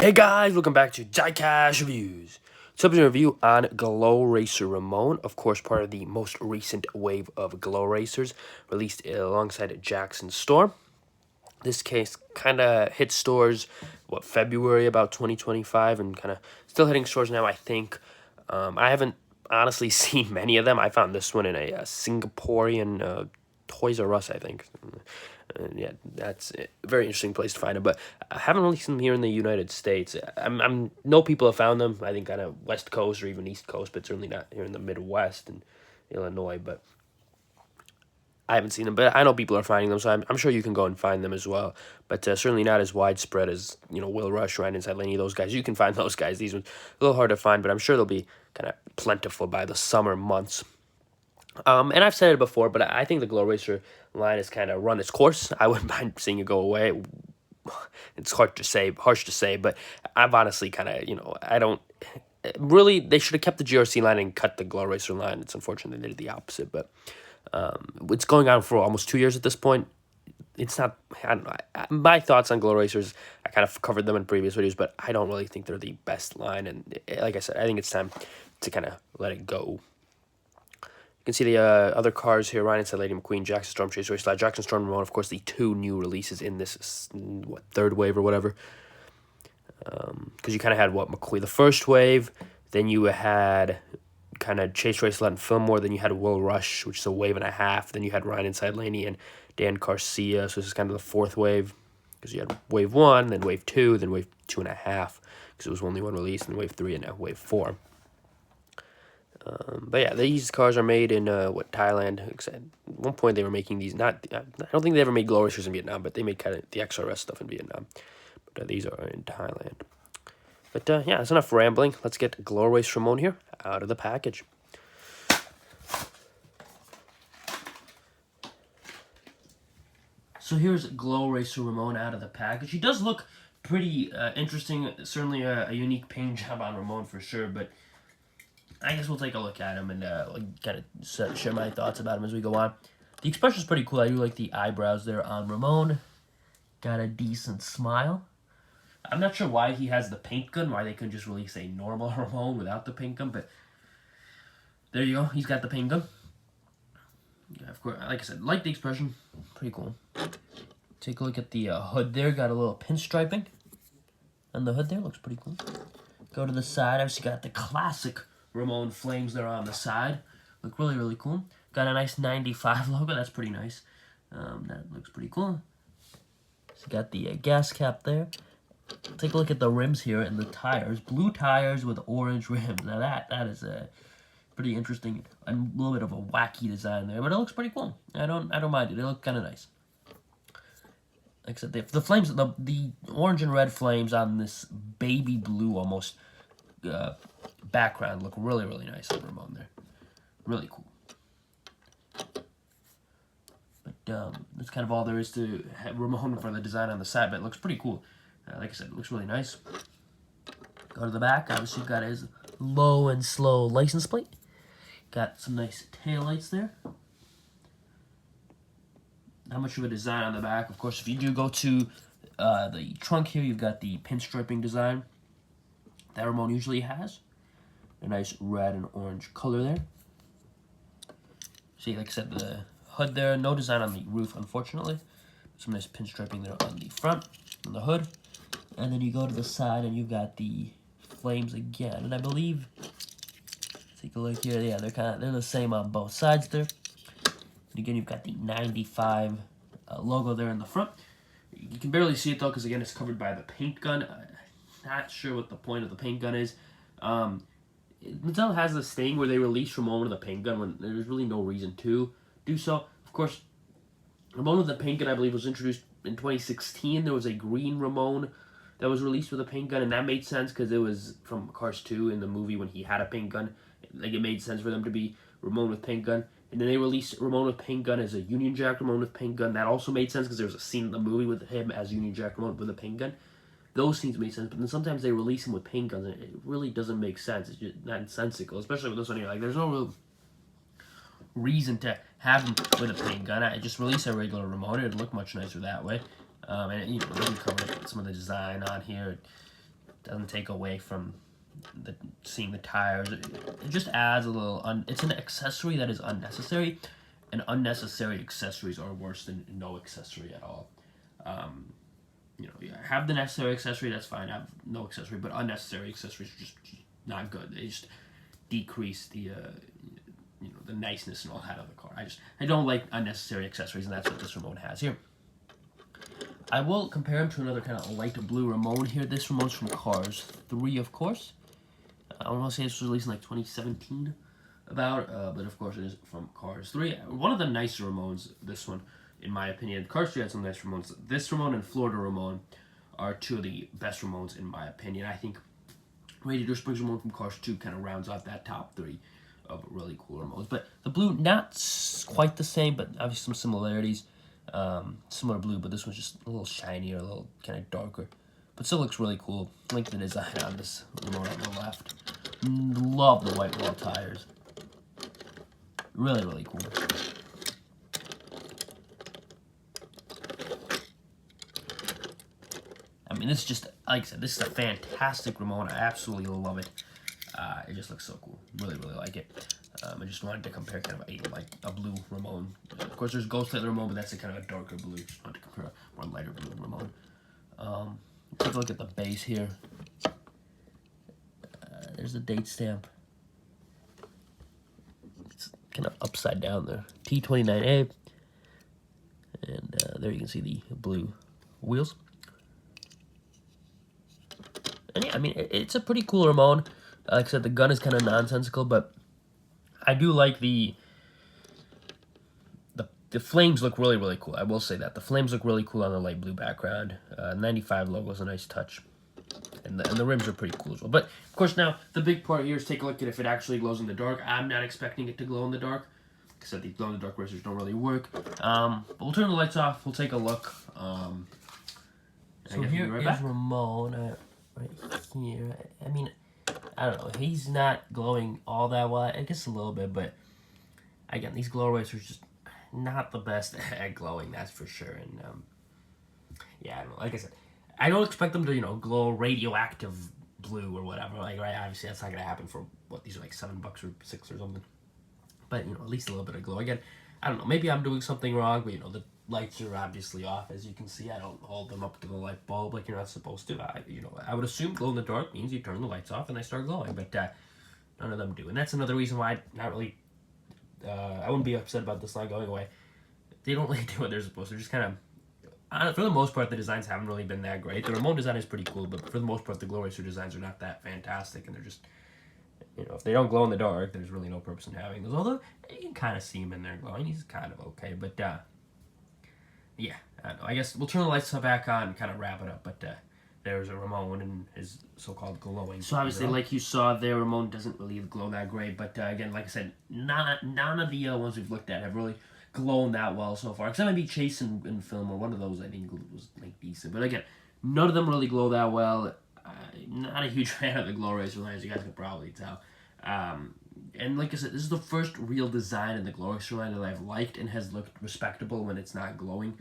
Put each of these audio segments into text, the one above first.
Hey guys, welcome back to Diecast Reviews. So a review on Glow Racer Ramone, of course part of the most recent wave of Glow Racers, released alongside Jackson Storm. This case kind of hit stores, February about 2025, and kind of still hitting stores now, I think. I haven't honestly seen many of them. I found this one in a Singaporean Toys R Us, I think. Yeah, that's a very interesting place to find them. But I haven't really seen them here in the United States. I'm know people have found them. I think kind of West Coast or even East Coast, but certainly not here in the Midwest and Illinois. But I haven't seen them. But I know people are finding them, so I'm sure you can go and find them as well. But certainly not as widespread as Will Rush, Ryan Inside Laney, those guys. You can find those guys. These ones a little hard to find, but I'm sure they'll be kind of plentiful by the summer months. And I've said it before, but I think the Glow Racer line has kind of run its course. I wouldn't mind seeing it go away. It's harsh to say, but I've honestly kind of, I don't really. They should have kept the GRC line and cut the Glow Racer line. It's unfortunate they did the opposite, but it's going on for almost 2 years at this point. It's not. I don't know. My thoughts on Glow Racers, I kind of covered them in previous videos, but I don't really think they're the best line. And like I said, I think it's time to kind of let it go. You can see the other cars here, Ryan Inside Lady McQueen, Jackson Storm, Chase Race Slide, Jackson Storm, Ramone, of course, the two new releases in this, third wave or whatever. Because you kind of had, McQueen, the first wave, then you had kind of Chase Race Slide and Fillmore, then you had Will Rush, which is a wave and a half, then you had Ryan Inside Laney and Dan Garcia, so this is kind of the fourth wave, because you had wave 1, then wave 2, then wave 2.5, because it was only one release, and wave 3, and now wave 4. But yeah, these cars are made in Thailand. At one point they were making these. I don't think they ever made Glow Racers in Vietnam, but they made kind of the XRS stuff in Vietnam. But these are in Thailand. But yeah, that's enough rambling. Let's get Glow Racer Ramone here out of the package. So here's Glow Racer Ramone out of the package. He does look pretty interesting. Certainly a unique paint job on Ramone for sure, but I guess we'll take a look at him and kind of share my thoughts about him as we go on. The expression's pretty cool. I do like the eyebrows there on Ramone. Got a decent smile. I'm not sure why he has the paint gun, why they couldn't just release a normal Ramone without the paint gun, but there you go. He's got the paint gun. Yeah, of course, like I said, like the expression. Pretty cool. Take a look at the hood there. Got a little pinstriping on the hood there. Looks pretty cool. Go to the side. Obviously got the classic Ramone flames there on the side. Look really, really cool. Got a nice 95 logo. That's pretty nice. That looks pretty cool. So got the gas cap there. Take a look at the rims here and the tires. Blue tires with orange rims. Now that is a pretty interesting, a little bit of a wacky design there, but it looks pretty cool. I don't mind it. They look kind of nice. Like I said, the flames, the orange and red flames on this baby blue almost background look really, really nice on Ramone there. Really cool. But that's kind of all there is to Ramone for the design on the side, but it looks pretty cool. Like I said, it looks really nice. Go to the back. Obviously, you've got his low and slow license plate. Got some nice taillights there. Not much of a design on the back. Of course, if you do go to the trunk here, you've got the pinstriping design that Ramone usually has. A nice red and orange color there. See, like I said, the hood there. No design on the roof, unfortunately. Some nice pinstriping there on the front, on the hood. And then you go to the side and you've got the flames again. And I believe, take a look here. Yeah, they're the same on both sides there. And again, you've got the 95 logo there in the front. You can barely see it though, because again, it's covered by the paint gun. Not sure what the point of the paint gun is. Mattel has this thing where they release Ramone with a paint gun when there's really no reason to do so. Of course, Ramone with the paint gun, I believe, was introduced in 2016. There was a green Ramone that was released with a paint gun, and that made sense because it was from Cars 2 in the movie when he had a paint gun. Like, it made sense for them to be Ramone with paint gun. And then they released Ramone with paint gun as a Union Jack Ramone with paint gun. That also made sense because there was a scene in the movie with him as Union Jack Ramone with a paint gun. Those scenes made sense, but then sometimes they release him with paint guns, and it really doesn't make sense. It's just nonsensical, especially with this one here. Like, there's no real reason to have him with a paint gun. I just release a regular Ramone. It'd look much nicer that way. And you can cover some of the design on here. Doesn't take away from seeing the tires. It just adds a little. It's an accessory that is unnecessary, and unnecessary accessories are worse than no accessory at all. You know, have the necessary accessory, that's fine. Have no accessory, but unnecessary accessories are just not good. They just decrease the the niceness and all that of the car. I don't like unnecessary accessories, and that's what this Ramone has here. I will compare him to another kind of light blue Ramone here. This Ramone's from Cars 3, of course. I want to say this was released in like 2017, but of course it is from Cars 3. One of the nicer Ramones, this one, in my opinion. Cars 3 had some nice Ramones. This Ramone and Florida Ramone are two of the best Ramones in my opinion. I think Radiator Springs Ramone from Cars 2 kind of rounds out that top 3 of really cool Ramones. But the blue, not quite the same, but obviously some similarities. Similar blue, but this one's just a little shinier, a little kind of darker. But still looks really cool. I like the design on this Ramone on the left. Love the white wall tires. Really, really cool. I mean, this is just, like I said, this is a fantastic Ramone. I absolutely love it. It just looks so cool. Really, really like it. I just wanted to compare kind of a blue Ramone. Of course, there's Ghost Light Ramone, but that's a kind of a darker blue. Just wanted to compare one lighter blue Ramone. Take a look at the base here. There's the date stamp. It's kind of upside down there. T29A. And there you can see the blue wheels. And yeah, I mean, it's a pretty cool Ramone. Like I said, the gun is kind of nonsensical, but I do like the flames look really, really cool. I will say that. The flames look really cool on the light blue background. 95 logo is a nice touch. And the rims are pretty cool as well. But, of course, now, the big part here is take a look at if it actually glows in the dark. I'm not expecting it to glow in the dark. Like I said, these glow-in-the-dark racers don't really work. But we'll turn the lights off. We'll take a look. So here we'll is back. Ramone right here. I mean, I don't know. He's not glowing all that well. I guess a little bit, but again, these glow racers just not the best at glowing. That's for sure. And yeah, I don't know. Like I said, I don't expect them to glow radioactive blue or whatever. Like, right? Obviously, that's not gonna happen for what these are like $7 or $6 or something. But at least a little bit of glow. Again, I don't know. Maybe I'm doing something wrong, but the lights are obviously off, as you can see. I don't hold them up to the light bulb like you're not supposed to. I would assume glow in the dark means you turn the lights off and they start glowing, but none of them do. And that's another reason why I wouldn't be upset about this line going away. They don't really do what they're supposed to. Just kind of, for the most part, the designs haven't really been that great. The Ramone design is pretty cool, but for the most part, the Glow Racer designs are not that fantastic, and they're just, if they don't glow in the dark, there's really no purpose in having those. Although, you can kind of see him in there glowing. He's kind of okay, but yeah, I don't know. I guess we'll turn the lights back on and kind of wrap it up, but there's a Ramone and his so-called glowing. So obviously, like you saw there, Ramone doesn't really glow that great, but again, like I said, none of the ones we've looked at have really glown that well so far, except maybe Chase in film, or one of those I think was like decent, but again, none of them really glow that well. Not a huge fan of the Glow Racer line, as you guys can probably tell. And like I said, this is the first real design in the Glow Racer line that I've liked and has looked respectable when it's not glowing.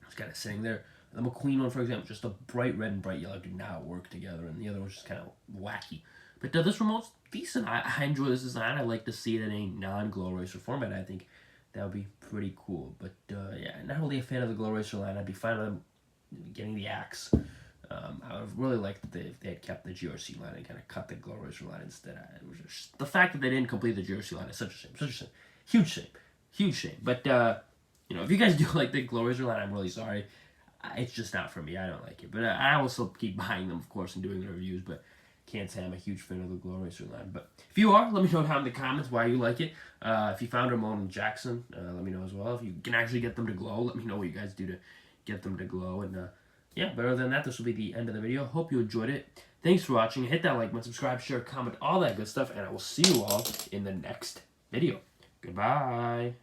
It's kind of sitting there. The McQueen one, for example, just a bright red and bright yellow do not work together, and the other one's just kind of wacky. But this remote's decent. I enjoy this design. I like to see it in a non-Glow Racer format. I think that would be pretty cool. But yeah, not really a fan of the Glow Racer line. I'd be fine with them getting the axe. I would have really liked if they had kept the GRC line and kind of cut the Glow Racer line instead. It was just, the fact that they didn't complete the GRC line is such a shame. Such a shame. Huge shame. But, if you guys do like the Glow Racer line, I'm really sorry. It's just not for me. I don't like it. But I will still keep buying them, of course, and doing the reviews. But can't say I'm a huge fan of the Glow Racer line. But if you are, let me know down in the comments why you like it. If you found Ramone and Jackson, let me know as well. If you can actually get them to glow, let me know what you guys do to get them to glow. And yeah, but other than that, this will be the end of the video. Hope you enjoyed it. Thanks for watching. Hit that like button, subscribe, share, comment, all that good stuff. And I will see you all in the next video. Goodbye.